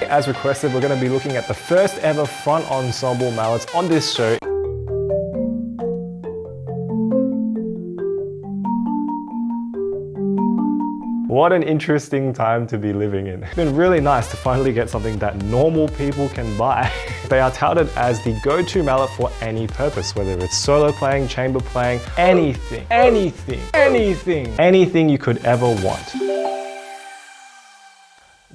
Today, as requested, we're going to be looking at the first ever front ensemble mallets on this show. What an interesting time to be living in. It's been really nice to finally get something that normal people can buy. They are touted as the go-to mallet for any purpose, whether it's solo playing, chamber playing, anything you could ever want.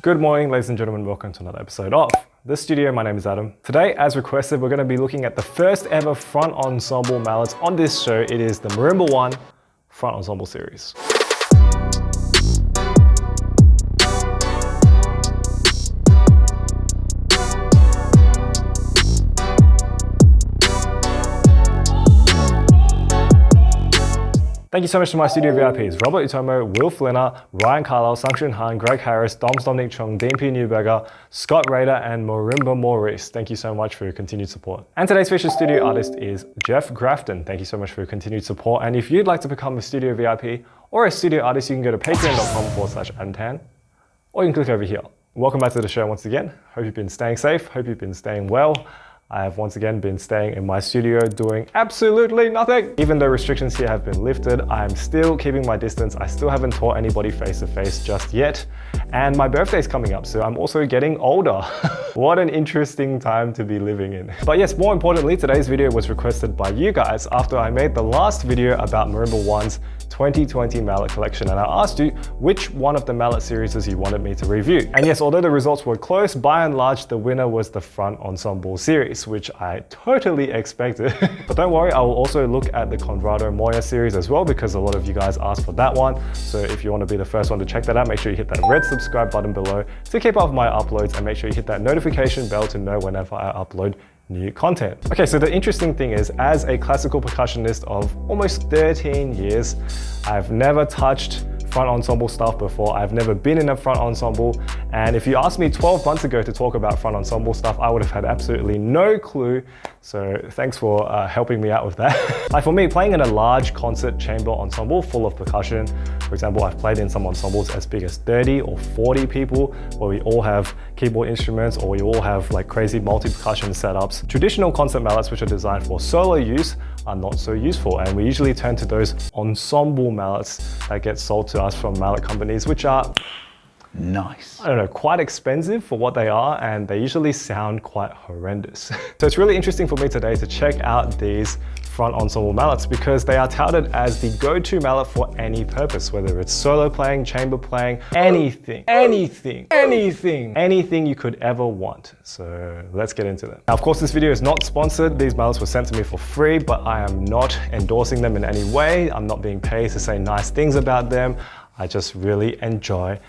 Good morning, ladies and gentlemen, welcome to another episode of The Studio. My name is Adam. Today, as requested, we're going to be looking at the first ever front ensemble mallets on this show. It is the MARIMBA 1 front ensemble series. Thank you so much to my studio VIPs, Robert Utomo, Will Flinner, Ryan Carlisle, Sungshun Han, Greg Harris, Dominic Chong, Dean P. Newberger, Scott Rader, and MARIMBA Maurice. Thank you so much for your continued support. And today's featured studio artist is Jeff Grafton. Thank you so much for your continued support. And if you'd like to become a studio VIP or a studio artist, you can go to patreon.com/adamtan, or you can click over here. Welcome back to the show once again. Hope you've been staying safe. Hope you've been staying well. I have once again been staying in my studio doing absolutely nothing. Even though restrictions here have been lifted, I'm still keeping my distance. I still haven't taught anybody face to face just yet. And my birthday's coming up, so I'm also getting older. What an interesting time to be living in. But yes, more importantly, today's video was requested by you guys after I made the last video about MARIMBA 1's 2020 mallet collection, and I asked you which one of the mallet series you wanted me to review. And yes, although the results were close, by and large, the winner was the front ensemble series, which I totally expected. But don't worry, I will also look at the Conrado Moya series as well, because a lot of you guys asked for that one. So if you want to be the first one to check that out, make sure you hit that red subscribe button below to keep up with my uploads, and make sure you hit that notification bell to know whenever I upload new content. Okay, so the interesting thing is, as a classical percussionist of almost 13 years, I've never touched front ensemble stuff before. I've never been in a front ensemble, and if you asked me 12 months ago to talk about front ensemble stuff, I would have had absolutely no clue. So thanks for helping me out with that. Like for me, playing in a large concert chamber ensemble full of percussion, for example, I've played in some ensembles as big as 30 or 40 people, where we all have keyboard instruments, or we all have like crazy multi-percussion setups. Traditional concert mallets, which are designed for solo use, are not so useful, and we usually turn to those ensemble mallets that get sold to us from mallet companies, which are nice. I don't know, quite expensive for what they are, and they usually sound quite horrendous. So it's really interesting for me today to check out these front ensemble mallets, because they are touted as the go-to mallet for any purpose, whether it's solo playing, chamber playing, anything you could ever want. So let's get into that. Now, of course, this video is not sponsored. These mallets were sent to me for free, but I am not endorsing them in any way. I'm not being paid to say nice things about them. I just really enjoy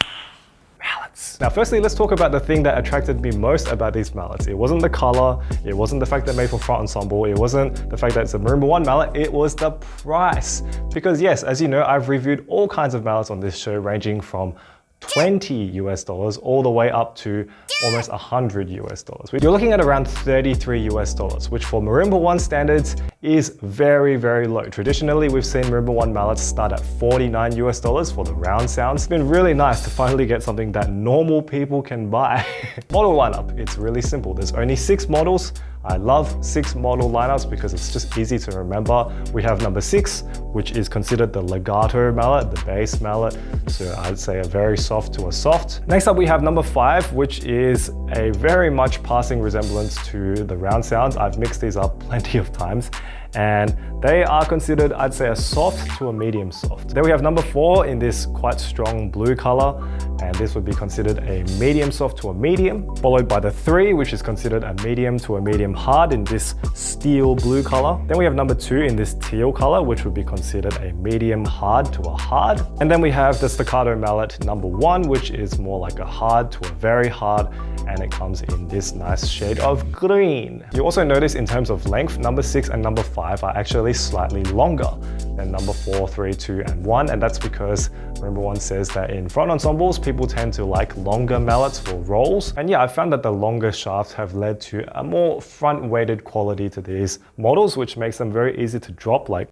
mallets. Now, firstly, let's talk about the thing that attracted me most about these mallets. It wasn't the color, it wasn't the fact that they're made for front ensemble, it wasn't the fact that it's a MARIMBA 1 mallet, it was the price. Because yes, as you know, I've reviewed all kinds of mallets on this show, ranging from $20 US all the way up to almost $100 US. You're looking at around $33 US, which for MARIMBA 1 standards is very, very low. Traditionally, we've seen MARIMBA 1 mallets start at $49 US for the round sounds. It's been really nice to finally get something that normal people can buy. Model lineup, it's really simple. There's only 6 models. I love 6 model lineups because it's just easy to remember. We have number 6, which is considered the Legato mallet, the bass mallet. So I'd say a very soft to a soft. Next up, we have number 5, which is a very much passing resemblance to the round sounds. I've mixed these up plenty of times, and they are considered, I'd say, a soft to a medium soft. Then we have number 4 in this quite strong blue color, and this would be considered a medium soft to a medium, followed by the 3, which is considered a medium to a medium hard in this steel blue color. Then we have number 2 in this teal color, which would be considered a medium hard to a hard. And then we have the Staccato mallet number 1, which is more like a hard to a very hard, and it comes in this nice shade of green. You also notice in terms of length, number 6 and number 5 are actually slightly longer than number 4, 3, 2, and 1, and that's because MARIMBA 1 says that in front ensembles, people tend to like longer mallets for rolls. And yeah, I found that the longer shafts have led to a more front-weighted quality to these models, which makes them very easy to drop, like,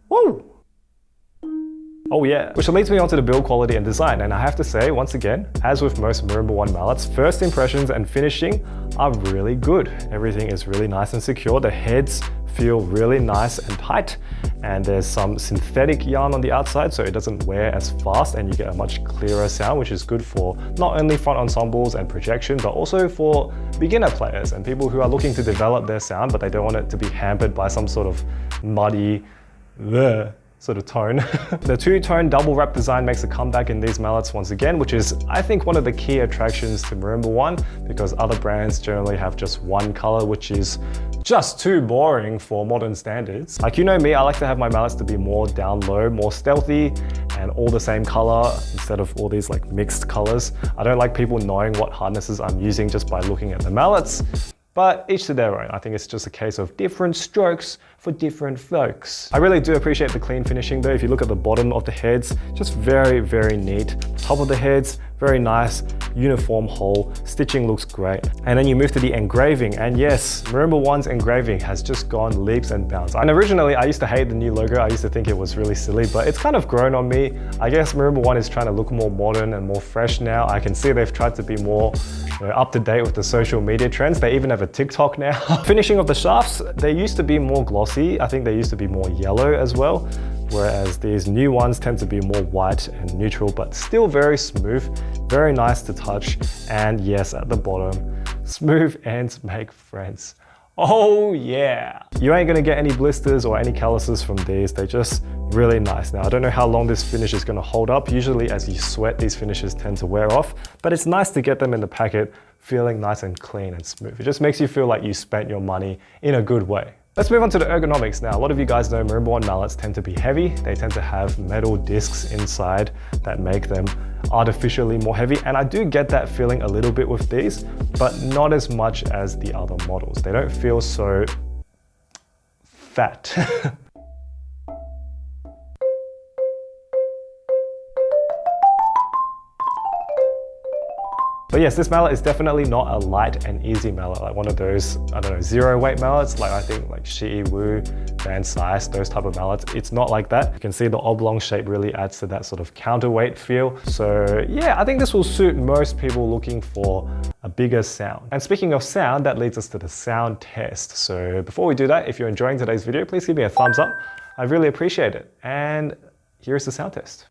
whoa! Oh yeah, which leads me on to the build quality and design. And I have to say, once again, as with most Marimba 1 mallets, first impressions and finishing are really good. Everything is really nice and secure. The heads feel really nice and tight, and there's some synthetic yarn on the outside so it doesn't wear as fast and you get a much clearer sound, which is good for not only front ensembles and projection but also for beginner players and people who are looking to develop their sound but they don't want it to be hampered by some sort of muddy sort of tone. The two-tone double wrap design makes a comeback in these mallets once again, which is I think one of the key attractions to Marimba 1 because other brands generally have just one color, which is just too boring for modern standards. Like, you know me, I like to have my mallets to be more down low, more stealthy, and all the same color instead of all these like mixed colors. I don't like people knowing what harnesses I'm using just by looking at the mallets. But each to their own. I think it's just a case of different strokes for different folks. I really do appreciate the clean finishing though. If you look at the bottom of the heads, just very, very neat. Top of the heads, very nice, uniform hole. Stitching looks great. And then you move to the engraving. And yes, Marimba 1's engraving has just gone leaps and bounds. And originally I used to hate the new logo. I used to think it was really silly, but it's kind of grown on me. I guess Marimba 1 is trying to look more modern and more fresh now. I can see they've tried to be more up to date with the social media trends. They even have a TikTok now. Finishing of the shafts, they used to be more glossy. I think they used to be more yellow as well, whereas these new ones tend to be more white and neutral, but still very smooth, very nice to touch. And yes, at the bottom, smooth ends make friends. Oh yeah. You ain't gonna get any blisters or any calluses from these. They're just really nice. Now, I don't know how long this finish is gonna hold up. Usually as you sweat, these finishes tend to wear off, but it's nice to get them in the packet feeling nice and clean and smooth. It just makes you feel like you spent your money in a good way. Let's move on to the ergonomics now. A lot of you guys know Marimba 1 mallets tend to be heavy. They tend to have metal discs inside that make them artificially more heavy. And I do get that feeling a little bit with these, but not as much as the other models. They don't feel so fat. But yes, this mallet is definitely not a light and easy mallet, like one of those, I don't know, zero weight mallets, like I think like Shiiwu, Van Sice, those type of mallets. It's not like that. You can see the oblong shape really adds to that sort of counterweight feel. So yeah, I think this will suit most people looking for a bigger sound. And speaking of sound, that leads us to the sound test. So before we do that, if you're enjoying today's video, please give me a thumbs up. I really appreciate it. And here's the sound test.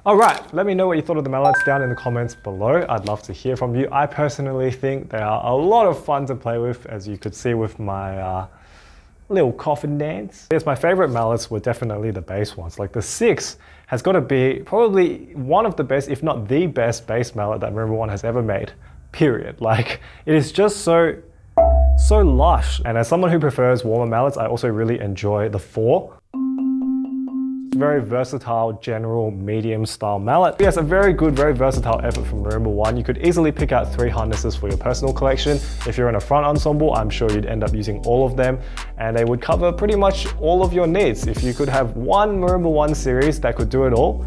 Alright, let me know what you thought of the mallets down in the comments below. I'd love to hear from you. I personally think they are a lot of fun to play with, as you could see with my little coffin dance. Yes, my favorite mallets were definitely the bass ones. Like the 6 has got to be probably one of the best, if not the best bass mallet that Marimba 1 has ever made, period. Like, it is just so lush. And as someone who prefers warmer mallets, I also really enjoy the 4. Very versatile, general, medium style mallet. Yes, a very good, very versatile effort from Marimba 1. You could easily pick out 3 harnesses for your personal collection. If you're in a front ensemble, I'm sure you'd end up using all of them, and they would cover pretty much all of your needs. If you could have one Marimba 1 series that could do it all,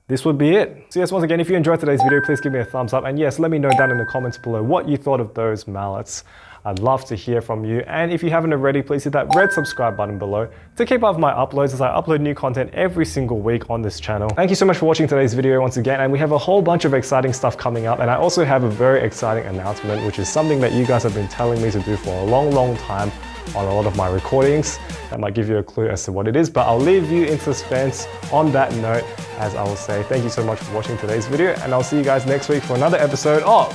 this would be it. So yes, once again, if you enjoyed today's video, please give me a thumbs up, and yes, let me know down in the comments below what you thought of those mallets. I'd love to hear from you, and if you haven't already, please hit that red subscribe button below to keep up with my uploads, as I upload new content every single week on this channel. Thank you so much for watching today's video once again, and we have a whole bunch of exciting stuff coming up, and I also have a very exciting announcement, which is something that you guys have been telling me to do for a long time on a lot of my recordings. That might give you a clue as to what it is, but I'll leave you in suspense on that note, as I will say thank you so much for watching today's video, and I'll see you guys next week for another episode of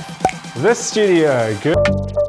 The Studio. Good.